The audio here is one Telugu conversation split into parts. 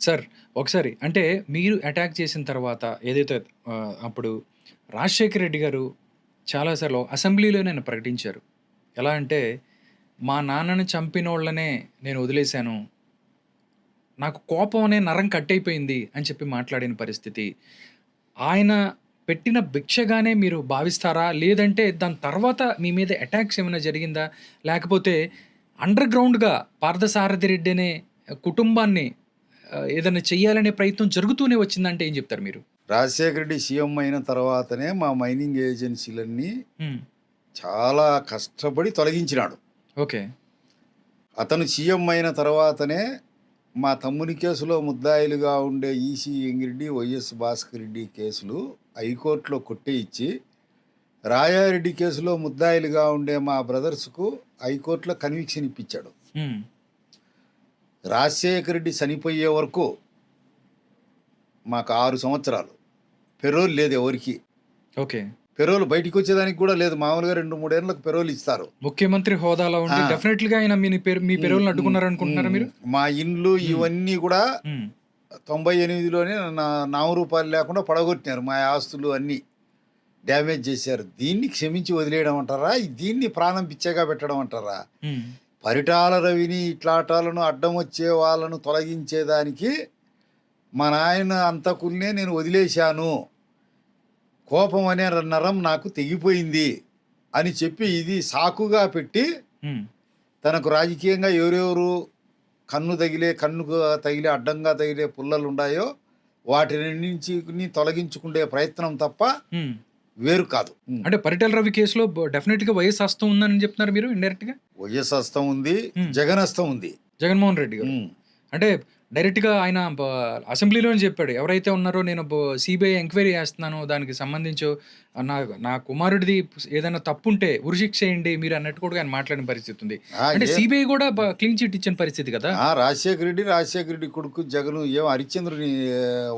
సార్ ఒకసారి అంటే మీరు అటాక్ చేసిన తర్వాత ఏదైతే అప్పుడు రాజశేఖర్ రెడ్డి గారు చాలా సార్లు అసెంబ్లీలోనే ఆయన ప్రకటించారు. ఎలా అంటే, "మా నాన్నని చంపినోళ్ళనే నేను వదిలేసాను. నాకు కోపం అనే నరం కట్టయిపోయింది" అని చెప్పి మాట్లాడిన పరిస్థితి. ఆయన పెట్టిన భిక్షగానే మీరు భావిస్తారా? లేదంటే దాని తర్వాత మీ మీద అటాక్స్ ఏమైనా జరిగిందా? లేకపోతే అండర్ గ్రౌండ్‌గా పార్థసారథి రెడ్డి అనే కుటుంబాన్ని ఏదన్నా చెయ్యాలనే ప్రయత్నం జరుగుతూనే వచ్చిందంటే ఏం చెప్తారు మీరు? రాజశేఖర రెడ్డి సీఎం అయిన తర్వాతనే మా మైనింగ్ ఏజెన్సీలన్నీ హ్మ్. చాలా కష్టపడి తొలగించినాడు. ఓకే. అతను సీఎం అయిన తర్వాతనే మా తమ్ముని కేసులో ముద్దాయిలుగా ఉండే ఈసీ ఎంగిరెడ్డి, వైఎస్ భాస్కర్ రెడ్డి కేసులు హైకోర్టులో కొట్టేయించి, రాయారెడ్డి కేసులో ముద్దాయిలుగా ఉండే మా బ్రదర్స్కు హైకోర్టులో కన్విక్షన్ ఇప్పించాడు. హ్మ్. రాజశేఖర రెడ్డి చనిపోయే వరకు మాకు 6 సంవత్సరాలు పెరోల్ లేదు ఎవరికి. ఓకే. పెరోల్ బయటికి వచ్చేదానికి కూడా లేదు. మామూలుగా 2, 3 ఏళ్లకు పెరోల్ ఇస్తారు. ముఖ్యమంత్రి హోదాలో ఉండి ఆ. డెఫినెట్‌గా ఆయన మీ పెరోల్‌ని అడ్డుకున్నారనుకుంటున్నారా మీరు? మా ఇండ్లు ఇవన్నీ కూడా హ్మ్. 98లోనే నామరూపాలు లేకుండా పడగొట్టినారు. మా ఆస్తులు అన్నీ డ్యామేజ్ చేశారు. దీన్ని క్షమించి వదిలేయడం అంటారా? దీన్ని ప్రాణం పిచ్చగా పెట్టడం అంటారా? హ్మ్. పరిటాల రవిని ఇట్లాటాలను అడ్డం వచ్చే వాళ్ళను తొలగించేదానికి మా నాయన అంతకుల్నే నేను వదిలేశాను. కోపం అనే నరం నాకు తెగిపోయింది అని చెప్పి ఇది సాకుగా పెట్టి హ్మ్. తనకు రాజకీయంగా ఎవరెవరు కన్నుకు తగిలే అడ్డంగా తగిలే పుల్లలు ఉన్నాయో వాటిని నుంచి తొలగించుకునే ప్రయత్నం తప్ప హ్మ్. వేరు కాదు. అంటే పరిటాల రవి కేసులో డెఫినిట్‌గా వైఎస్ హస్తం ఉందని చెప్తున్నారు మీరు ఇండైరెక్ట్‌గా? వైఎస్ హస్తం ఉంది, హ్మ్. జగన్ హస్తం ఉంది. జగన్మోహన్ రెడ్డి గారు. ఉమ్. అంటే డైరెక్ట్‌గా ఆయన అసెంబ్లీలోనే చెప్పాడు. ఎవరైతే ఉన్నారో నేను సీబీఐ ఎంక్వైరీ చేస్తున్నాను. దానికి సంబంధించి నా నా కుమారుడిది ఏదైనా తప్పుంటే ఉరిశిక్ష చేయండి మీరు అన్నట్టు కూడా ఆయన మాట్లాడిన పరిస్థితి ఉంది. ఆ, అంటే ఏ సీబీఐ కూడా క్లీన్ చిట్ ఇచ్చిన పరిస్థితి కదా! రాజశేఖర రెడ్డి కొడుకు జగను ఏం హరిశ్చంద్రుని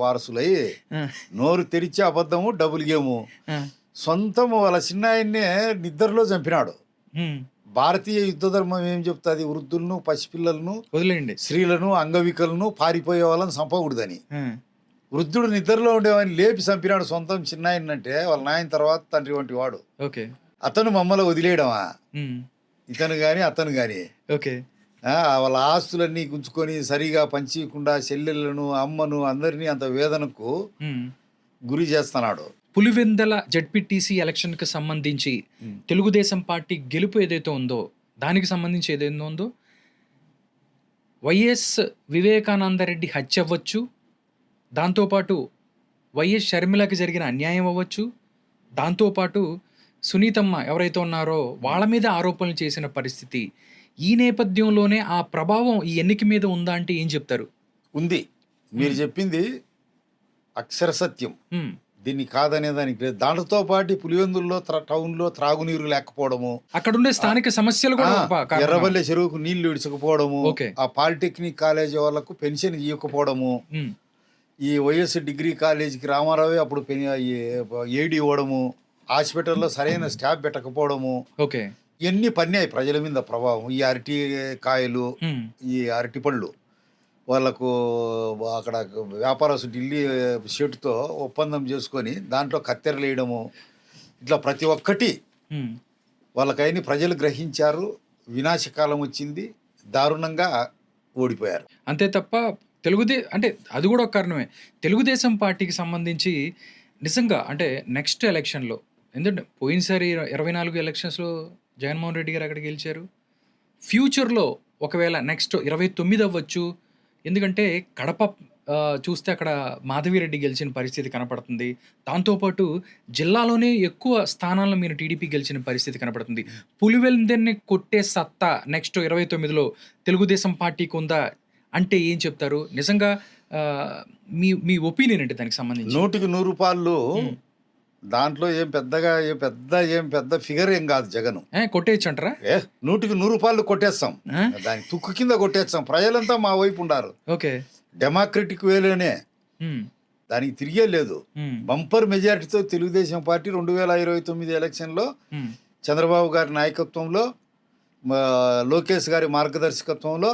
వారసులై ఆ! నోరు తెరిచి అబద్ధము డబుల్ గేము. ఆ! సొంతం వాళ్ళ చిన్నాయన్నే నిద్రలో చంపినాడు. హ్మ్. భారతీయ యుద్ధ ధర్మం ఏం చెప్తుంది? వృద్ధులను, పసిపిల్లలను, వదిలేయండి. స్త్రీలను, అంగవికలను, పారిపోయే వాళ్ళని చంపకూడదని. ఆ! వృద్ధుడు నిద్రలో ఉండేవాడిని లేపి చంపినాడు సొంతం చిన్నాయనంటే వాళ్ళ నాయన తర్వాత తండ్రి వంటి వాడు. ఓకే. అతను మమ్మల్ని వదిలేయడమా? హ్మ్. ఇతను కానీ అతను కానీ ఓకే. వాళ్ళ ఆస్తులన్నీ గుంజుకొని సరిగా పంచియకుండా చెల్లెళ్ళను, అమ్మను అందరినీ అంత వేదనకు హ్మ్. గురి చేస్తున్నాడు. పులివెందల జెడ్పీటీసీ ఎలక్షన్‌కి సంబంధించి తెలుగుదేశం పార్టీ గెలుపు ఏదైతే ఉందో, దానికి సంబంధించి ఏదైతే ఉందో, వైఎస్ వివేకానందరెడ్డి హత్య అవ్వచ్చు, దాంతో పాటు వైఎస్ షర్మిలకి జరిగిన అన్యాయం అవ్వచ్చు, దాంతో పాటు సునీతమ్మ ఎవరైతే ఉన్నారో వాళ్ళ మీద ఆరోపణలు చేసిన పరిస్థితి. ఈ నేపథ్యంలోనే ఆ ప్రభావం ఈ ఎన్నిక మీద ఉందా అంటే ఏం చెప్తారు? ఉంది. మీరు చెప్పింది అక్షర సత్యం. హ్మ్. దీన్ని కాదనే దానికి లేదు. దాంతో పాటు పులివెందుల్లో టౌన్లో త్రాగునీరు లేకపోవడము, అక్కడుండే స్థానిక సమస్యలు కూడా కారణం. ఎర్రబల్లె చెరువుకు నీళ్లు ఇడుచకపోవడము, ఓకే. ఆ పాలిటెక్నిక్ కాలేజీ వాళ్ళకు పెన్షన్ ఇవ్వకపోవడము, హ్మ్. ఈ వైఎస్ డిగ్రీ కాలేజీకి రామారావే అప్పుడు ఏడి ఇవ్వడము, హాస్పిటల్లో సరైన స్టాఫ్ పెట్టకపోవడము, ఓకే. ఇవన్నీ పన్నాయి ప్రజల మీద ప్రభావం. ఈ అరటి కాయలు, హ్మ్. ఈ అరటి పళ్ళు వాళ్ళకు అక్కడ వ్యాపారస్తు ఢిల్లీ షెడ్‌తో ఒప్పందం చేసుకొని దాంట్లో కత్తెరలు వేయడము, ఇట్లా ప్రతి ఒక్కటి హ్మ్. వాళ్ళకైనా ప్రజలు గ్రహించారు. వినాశకాలం వచ్చింది. దారుణంగా ఓడిపోయారు. అంతే తప్ప అంటే అది గూడా ఒక కారణమే. తెలుగుదేశం పార్టీకి సంబంధించి నిజంగా అంటే నెక్స్ట్ ఎలక్షన్‌లో ఎందుకంటే పోయినసారి 24 ఎలక్షన్స్‌లో జగన్మోహన్ రెడ్డి గారు ఎక్కడ గెలిచారు? ఫ్యూచర్‌లో ఒకవేళ నెక్స్ట్ 29 అవ్వచ్చు. ఎందుకంటే కడప చూస్తే అక్కడ మాధవిరెడ్డి గెలిచిన పరిస్థితి కనపడుతుంది. దాంతో పాటు జిల్లాలోనే ఎక్కువ స్థానాలను మీరు టీడీపీ గెలిచిన పరిస్థితి కనపడుతుంది. పులివెందుని కొట్టే సత్తా నెక్స్ట్ 29లో తెలుగుదేశం పార్టీకుందా? అంటే ఏం చెప్తారు? నిజంగా ఆహ్, మీ మీ ఒపీనియన్ ఏంటి దానికి సంబంధించి? 100కి 100 పాళ్ళు హ్మ్. దాంట్లో ఏం పెద్ద ఫిగర్ ఏం కాదు జగను. కొట్టేయొచ్చంటారా? 100కి 100 పాళ్ళు కొట్టేస్తాం. ఆ! దాన్ని తుక్కు కింద కొట్టేస్తాం. ప్రజలంతా మా వైపు ఉండారు. ఓకే. డెమోక్రటిక్ వేలోనే హ్మ్. దానికి తిరిగే లేదు. హ్మ్. బంపర్ మెజారిటీతో తెలుగుదేశం పార్టీ 2029 ఎలక్షన్‌లో హ్మ్. చంద్రబాబు గారి నాయకత్వంలో, లోకేష్ గారి మార్గదర్శకత్వంలో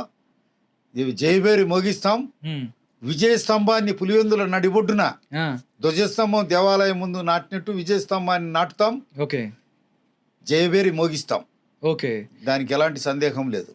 ఇవి జయభేరి మోగిస్తాం. హ్మ్. విజయస్తంభాన్ని పులివెందుల నడిబొడ్డున ఆ! ధ్వజస్తంభం దేవాలయం ముందు నాటినట్టు విజయస్తంభాన్ని నాటుతాం, ఓకే. జయబేరి మోగిస్తాం. ఓకే. దానికి ఎలాంటి సందేహం లేదు.